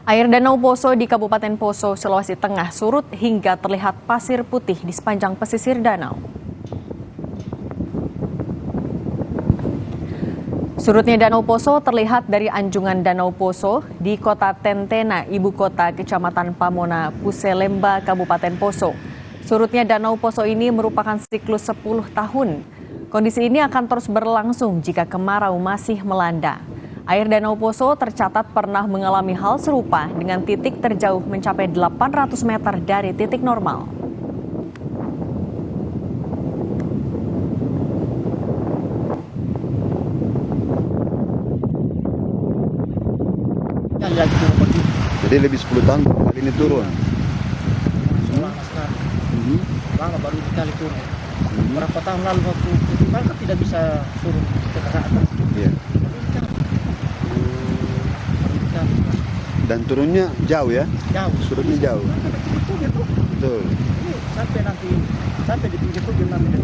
Air Danau Poso di Kabupaten Poso, Sulawesi Tengah surut hingga terlihat pasir putih di sepanjang pesisir danau. Surutnya Danau Poso terlihat dari anjungan Danau Poso di kota Tentena, ibu kota Kecamatan Pamona, Puselemba, Kabupaten Poso. Surutnya Danau Poso ini merupakan siklus 10 tahun. Kondisi ini akan terus berlangsung jika kemarau masih melanda. Air Danau Poso tercatat pernah mengalami hal serupa dengan titik terjauh mencapai 800 meter dari titik normal. Jadi lebih 10 tahun kali ini turun. Lama baru sekali turun. Berapa tahun lalu waktu festival kan tidak bisa turun ke atas. Iya. Dan turunnya jauh ya? Jauh. Surutnya jauh. Betul. Sampai di pinggir tujuh nanti.